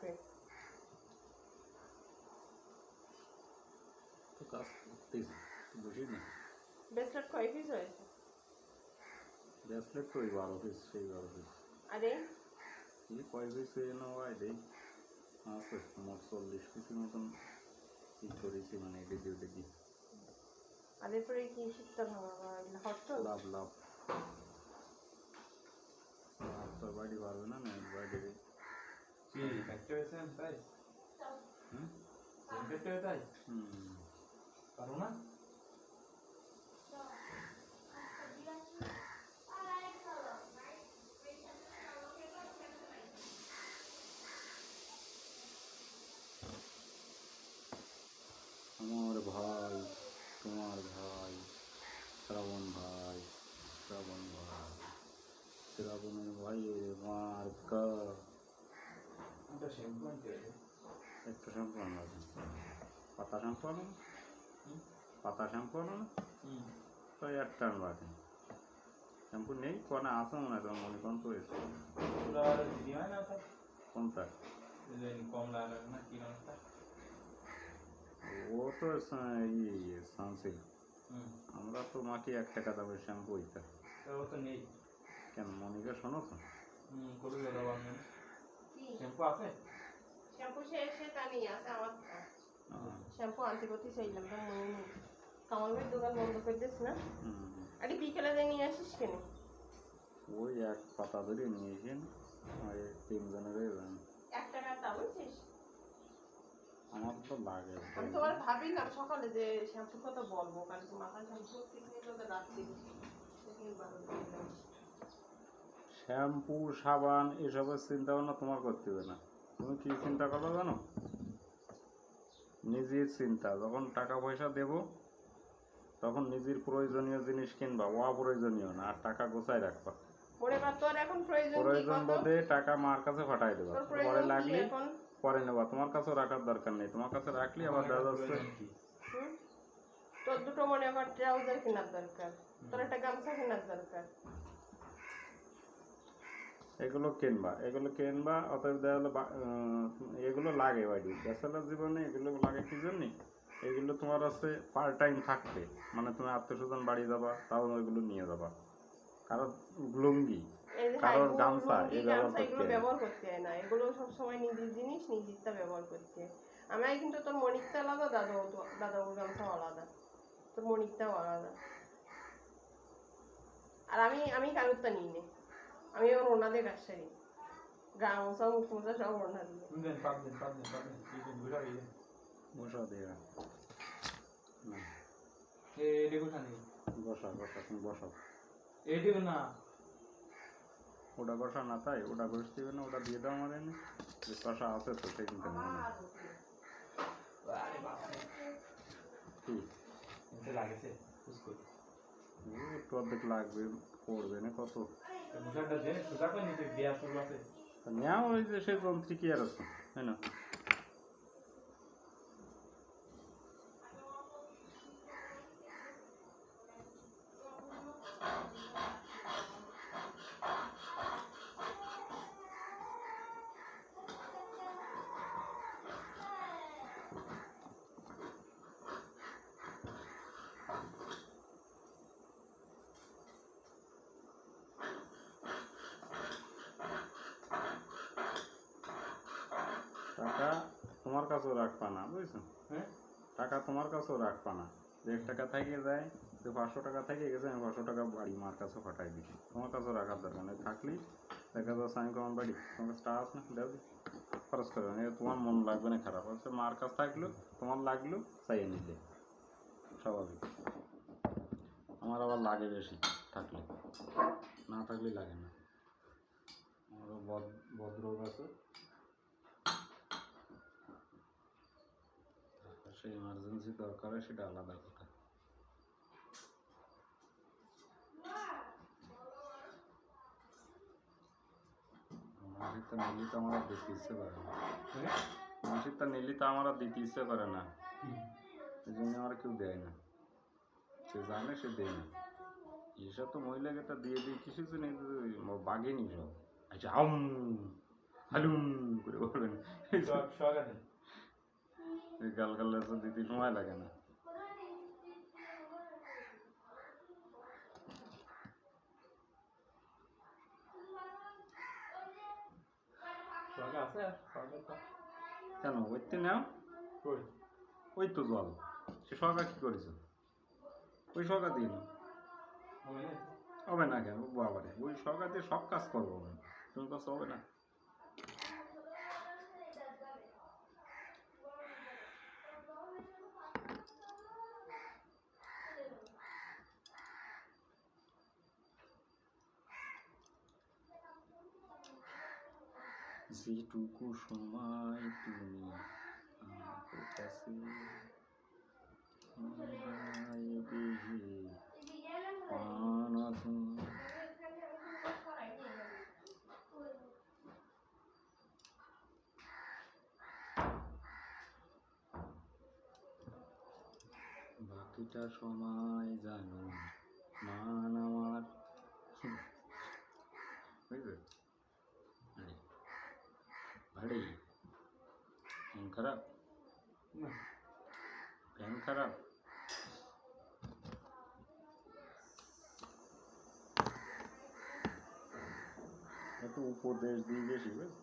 লাগবে। তো কাজ করতেছি, বুঝি না। ব্রেসলেট কয় পিস হয়েছে? ব্রেসলেট তো ওই 12 পিস, সেই 12 পিস। আরে এই কয় পিস হয়ে না হয় দেই আছে মোট 40 পিসের মতন ই করেছি, মানে এদিকে ওদিকে। আর এরপরে কি শীতটা ভাঙা হট লাভ লাভ তোর বাড়ি পারবে না, না বাড়ি কি দেখতে হয়েছেন তাই? হুম দেখতে হবে তাই? পারো না? আমার ভাই, তোমার ভাই, শ্রাবণ ভাই, শ্রাবণ ভাই, শ্রাবণের ভাইয়ের মার্কা। এটা শ্যাম্পু আনতে হবে। একটা শ্যাম্পু আনলো, পাতা শ্যাম্পু আনো, পাতা শ্যাম্পু আনো না, তাই একটা আনবো। এখন শ্যাম্পু নেই, কোনে আসো মনে হয় তোমার মনে কোন তো এসে পুরা দিদি হয় না তাই? কোনটা? কমলা না কি নামটা? ও তো সানসিল্ক। আমরা তো মাটি 1 টাকা দামের শ্যাম্পু ওইটা। ও তো নেই কেন মনিকা শোনো তো? করবে দাদা বাংলা শ্যাম্পু আছে? শ্যাম্পু সে তা নিয়ে আছে আমার। শ্যাম্পু আনতে করতে চাইলাম না, মনে নেই। কামাল ভাই দোকান বন্ধ করে দিস না। আরে বিকেলে যাই নিয়ে আসিস কেন? ওই এক পাতা ধরে নিয়েছেন, ওই 3 জনের 1 টাকা তা বলছিস? আমার তো লাগে। আমি তোমার ভাবিলাম সকালে যে শ্যাম্পু কথা বলবো, কালকে মাথা শ্যাম্পু কিনে তো রাখছি। শ্যাম্পু সাবান এসবের চিন্তা ভাবনা তোমার করতে হবে না। তুমি কি চিন্তা করো জানো? নিজের চিন্তা, যখন টাকা পয়সা দেব তখন নিজের প্রয়োজনীয় জিনিস কিনবা, অপ্রয়োজনীয় না। আর টাকা গোছায় রাখবা। প্রয়োজন বোধে টাকা মার কাছে পাঠাই দেবা, পরে লাগলে পরে নেবা। তোমার কাছেও রাখার দরকার নেই, তোমার কাছে রাখলে আবার দেখা যাচ্ছে তোর দুটো মনে কর ট্রাউজার কেনার দরকার, তোর একটা গামছা কেনার দরকার, এগুলো কিনবা। অতএব দেখা হলো এগুলো লাগে বাড়ি ব্যাচেলার জীবনে, এগুলো লাগে কি জন্য? এগুলো তোমার আছে পার্ট টাইম থাকতে, মানে তুমি আত্মীয়স্বজন বাড়ি যাবা, তাও এগুলো নিয়ে যাবা। কারণ লুঙ্গি, কারোর গামছা এগুলো ব্যবহার করতে হয় না। এগুলো সবসময় নিজের জিনিস নিজেরটা ব্যবহার করতে হয়। আমার কিন্তু তোর মনিকটা আলাদা, দাদাও গামছাও আলাদা, তোর মনিকটাও আলাদা। আর আমি কারোরটা নিই নে, আমি ওর ওনাদের ব্যবসায়ী, গামছা মুখ মোজা সব ওনা দিয়ে। বসা দেয়া তুমি বসাও। ওটা বসা না, তাই ওটা বসতে হবে না, ওটা দিয়ে দাও আমার এনে। যে কষা আছে তো সেই চিন্তা নেই। একটু অর্ধেক লাগবে, পড়বে না কত। নেওয়া ওই যে সেই যন্ত্রী কি আর আছে, তাই না? টাকা তোমার কাছেও রাখবা না, বুঝছো? টাকা তোমার কাছেও রাখবা না। 1 টাকা থেকে যায়, তো 500 টাকা থেকে গেছে, আমি 500 টাকা বাড়ি মার কাছে পাঠাই দিচ্ছি। তোমার কাছেও রাখার দরকার নেই। থাকলেই দেখা যাচ্ছে আমি আমার বাড়ি তোমার কাছে টাকা আছে না, দেও দি, খরচ করবে না। তোমার মন লাগবে না খারাপ হচ্ছে, মার কাছে থাকলেও তোমার লাগলেও চাইয়ে নিতে স্বাভাবিক। আমার আবার লাগে বেশি থাকলে, না থাকলে লাগে না। আমারও ভদ্রলোক আছে, সেই ইমার্জেন্সি দরকার হয়, সেটা আলাদা কথা। মানসিকটা নিলে তো আমার দিতে ইচ্ছে করে না, মানসিকটা নিলে তো আমার দিতে ইচ্ছে করে না, এই জন্য আমার কেউ দেয় না। সে জানে সে দেয় না। এসব তো মহিলাকে তা দিয়ে দিই কিছু তো নেই, বাঘে নি সব। আচ্ছা হালুম করে বলবেন শখ আছে এই গাল গালে তো দিতে সময় লাগে না। শখ আছে শখের তো কেন ওইতে নাও কই ওই তো জল সে সরকার কি করেছে ওই সরকার দিন হবে না হবে না কেন বাবারে ওই সরকার দিয়ে সব কাজ করবো তুমি কাজ হবে না। যেটুকু সময় তুমি আমার কাছে বাকিটা সময় জানো মান আমার বুঝলে ভারী ফ্যান খারাপ না ফ্যান খারাপ একটু উপদেশ দিয়ে বেশি বুঝলি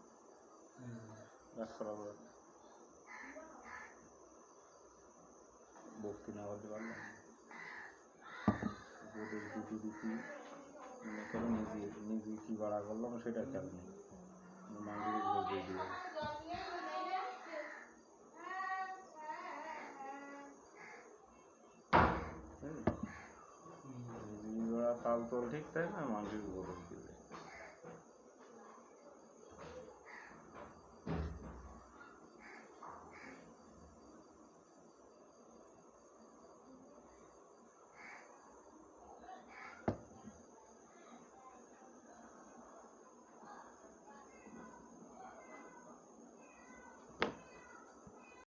ভক্তি না করতে পারলাম উপদেশ দিতে দিতে মনে করো নিজে কি বাড়া করলাম সেটা খেয়াল নেই মানুষের উপদেশ দিয়ে নিজে তাল তোল ঠিক তাই না মানুষের উপদেশ দিবে